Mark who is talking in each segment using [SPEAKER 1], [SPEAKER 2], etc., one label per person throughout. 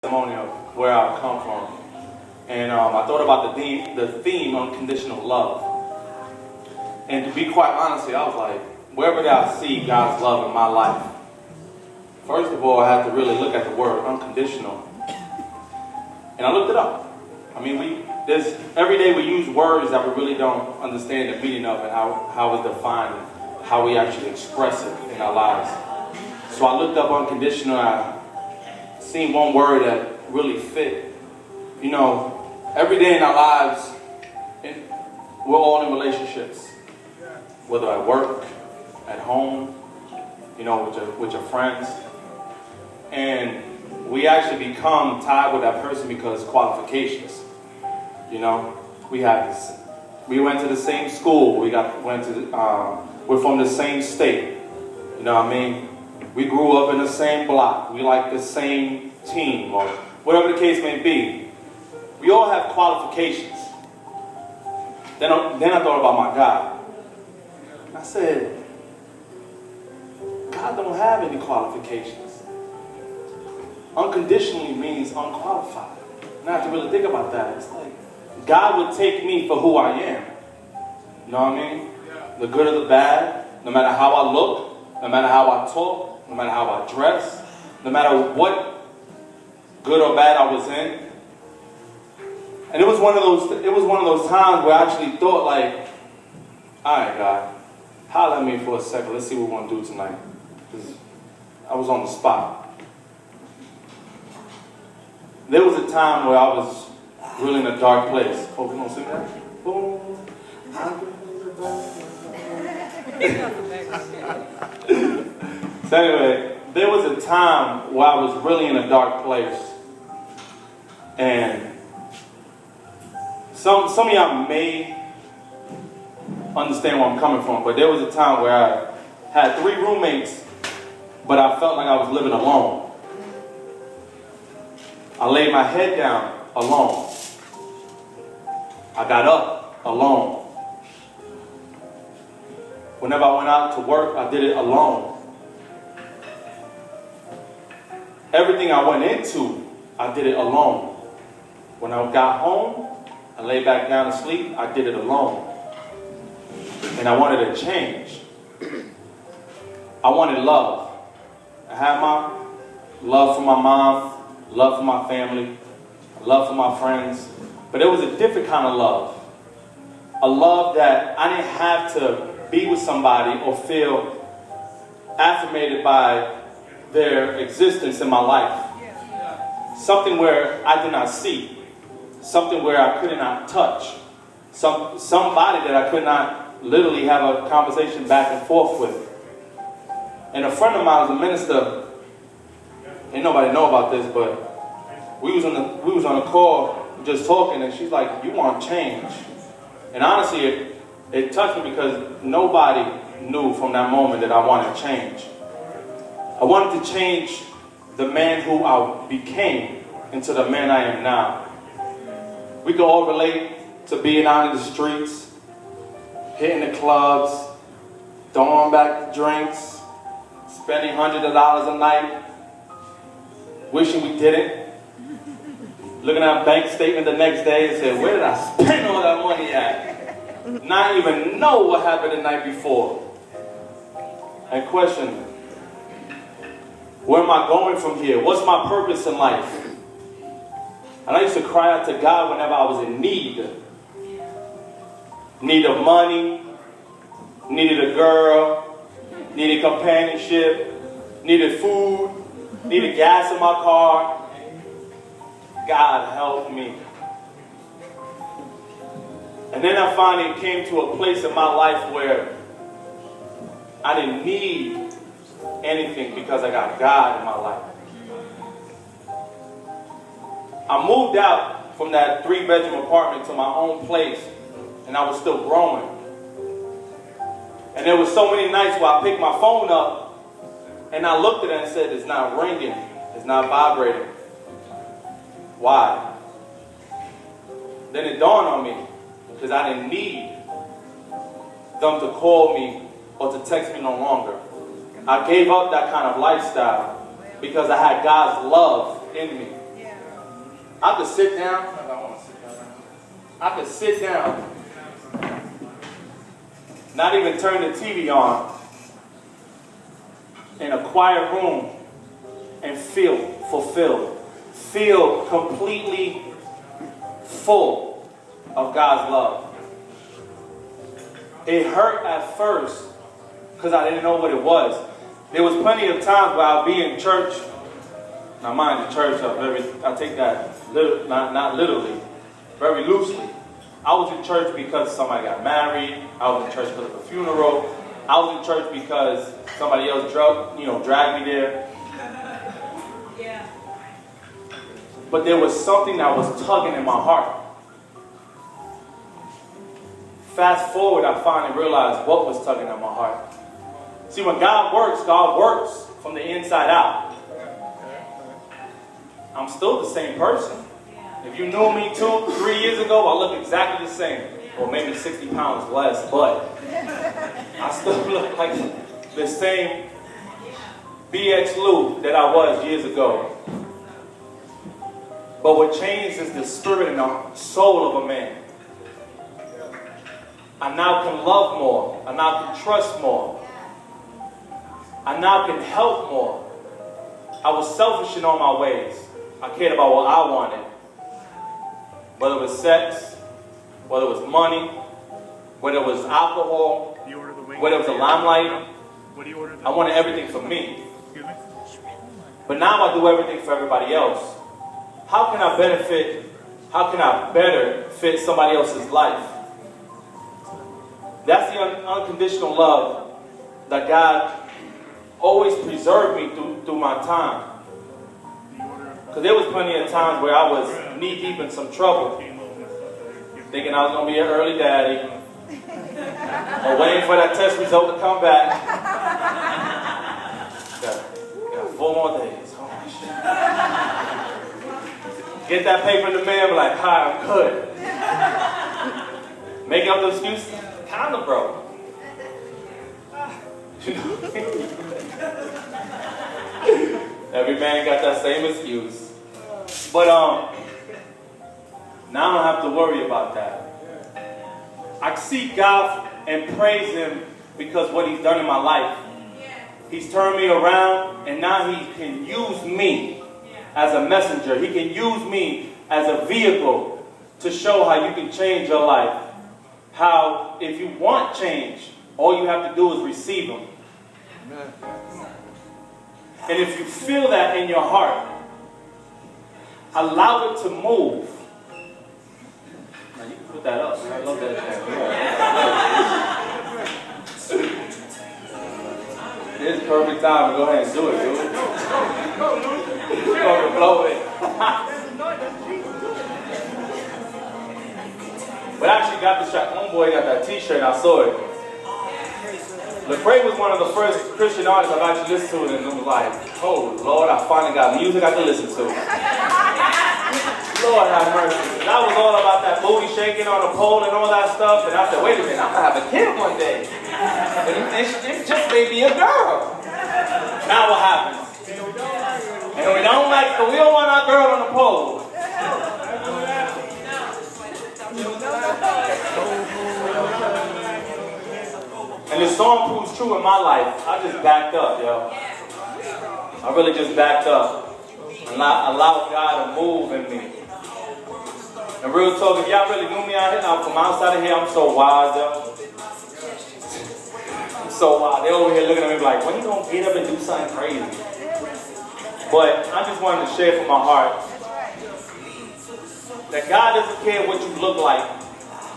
[SPEAKER 1] testimony of where I come from. And I thought about the theme, unconditional love. And to be quite honest, I was like, wherever that I see God's love in my life, first of all, I had to really look at the word unconditional. And I looked it up. I mean, every day we use words that we really don't understand the meaning of and how it's defined and how we actually express it in our lives. So I looked up unconditional and I seen one word that really fit. You know, every day in our lives, we're all in relationships. Whether at work, at home, you know, with your friends. And we actually become tied with that person because qualifications. You know, we went to the same school. We're from the same state. You know what I mean? We grew up in the same block. We like the same team or whatever the case may be. We all have qualifications. Then I thought about my God. I said, God don't have any qualifications. Unconditionally means unqualified. And I have to really think about that. It's like, God would take me for who I am. You know what I mean? The good or the bad, no matter how I look, no matter how I talk, no matter how I dress, no matter what good or bad I was in. And it was one of those times where I actually thought like, all right, God, holler at me for a second. Let's see what we're going to do tonight. Because I was on the spot. There was a time where I was really in a dark place. Oh, we gonna sing that? Boom. So anyway, there was a time where I was really in a dark place. And some of y'all may understand where I'm coming from, but there was a time where I had 3 roommates, but I felt like I was living alone. I laid my head down alone. I got up alone. Whenever I went out to work, I did it alone. Everything I went into, I did it alone. When I got home, I lay back down to sleep, I did it alone. And I wanted to change. I wanted love. I had my love for my mom, love for my family, love for my friends. But it was a different kind of love. A love that I didn't have to be with somebody or feel affirmated by their existence in my life. Something where I did not see. Something where I could not touch. Somebody that I could not literally have a conversation back and forth with. And a friend of mine was a minister. Ain't nobody know about this, but we was on a call just talking, and she's like, "You want change?" And honestly, it touched me because nobody knew from that moment that I wanted to change. I wanted to change the man who I became into the man I am now. We can all relate to being out in the streets, hitting the clubs, throwing back the drinks, spending hundreds of dollars a night, wishing we didn't. Looking at a bank statement the next day and saying, where did I spend all that money at? Not even know what happened the night before. And question, where am I going from here? What's my purpose in life? And I used to cry out to God whenever I was in need. Need of money, needed a girl, needed companionship, needed food, needed gas in my car. God help me. And then I finally came to a place in my life where I didn't need anything because I got God in my life. I moved out from that 3-bedroom apartment to my own place, and I was still growing. And there were so many nights where I picked my phone up and I looked at it and said, it's not ringing, it's not vibrating. Why? Then it dawned on me, because I didn't need them to call me or to text me no longer. I gave up that kind of lifestyle because I had God's love in me. I could sit down. I don't want to sit down. I could sit down, not even turn the TV on, in a quiet room, and feel fulfilled, feel completely full of God's love. It hurt at first because I didn't know what it was. There was plenty of times where I'll be in church. Now mind the church, I take that not literally, very loosely. I was in church because somebody got married. I was in church because of a funeral. I was in church because somebody else dragged me there. Yeah. But there was something that was tugging in my heart. Fast forward, I finally realized what was tugging at my heart. See, when God works from the inside out. I'm still the same person. If you knew me 2-3 years ago, I look exactly the same. Or maybe 60 pounds less, but I still look like the same BX Lou that I was years ago. But what changed is the spirit and the soul of a man. I now can love more. I now can trust more. I now can help more. I was selfish in all my ways. I cared about what I wanted. Whether it was sex, whether it was money, whether it was alcohol, whether it was the limelight. I wanted everything for me. But now I do everything for everybody else. How can I benefit? How can I better fit somebody else's life? That's the unconditional love that God always preserved me through my time. Because there was plenty of times where I was knee deep in some trouble, thinking I was going to be an early daddy, or waiting for that test result to come back. Got 4 more days. Oh, shit. Get that paper in the mail, be like, hi, I'm good. Making up the excuse, kind of broke. Every man got that same excuse. But now I don't have to worry about that. I seek God and praise Him because what He's done in my life. He's turned me around, and now He can use me as a messenger. He can use me as a vehicle to show how you can change your life. How if you want change, all you have to do is receive Him. Amen. And if you feel that in your heart, allow it to move. Now you can put that up. I love that. It's perfect time to go ahead and do it, dude. You're going to blow it. But I actually got the shot. Homeboy got that t-shirt. I saw it. Lecrae was one of the first Christian artists I've actually listened to, and it was like, oh Lord, I finally got music I can listen to. Lord have mercy. That was all about that booty shaking on the pole and all that stuff. And I said, wait a minute, I'm gonna have a kid one day. And it just may be a girl. Now what happens? And we don't want our girl on the pole. And the song proves true in my life. I just backed up, yo. I really just backed up. And allowed God to move in me. And real talk, if y'all really knew me out here, now from outside of here, I'm so wild, yo. I'm so wild. They're over here looking at me like, when you gonna get up and do something crazy? But I just wanted to share from my heart that God doesn't care what you look like.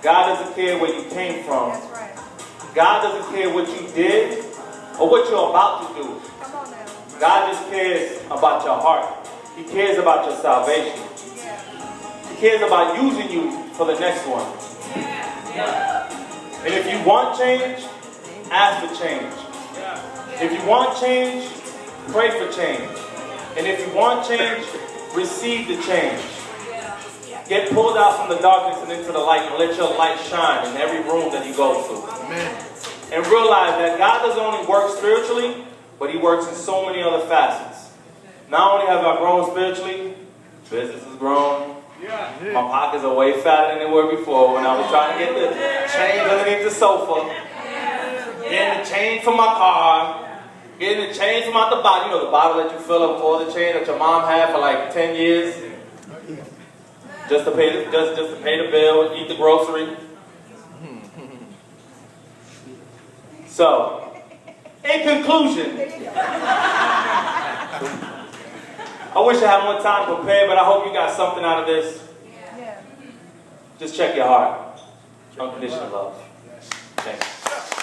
[SPEAKER 1] God doesn't care where you came from. God doesn't care what you did or what you're about to do. God just cares about your heart. He cares about your salvation. He cares about using you for the next one. And if you want change, ask for change. If you want change, pray for change. And if you want change, receive the change. Get pulled out from the darkness and into the light, and let your light shine in every room that you go to. Amen. And realize that God doesn't only work spiritually, but He works in so many other facets. Not only have I grown spiritually, business has grown, My pockets are way fatter than they were before when I was trying to get the change underneath the sofa. Getting the change from my car. Getting the change from out the bottle. You know the bottle that you fill up with all the change that your mom had for like 10 years? Just to pay the bill, eat the grocery. So, in conclusion, I wish I had more time to prepare, but I hope you got something out of this. Just check your heart. Unconditional love. Thanks.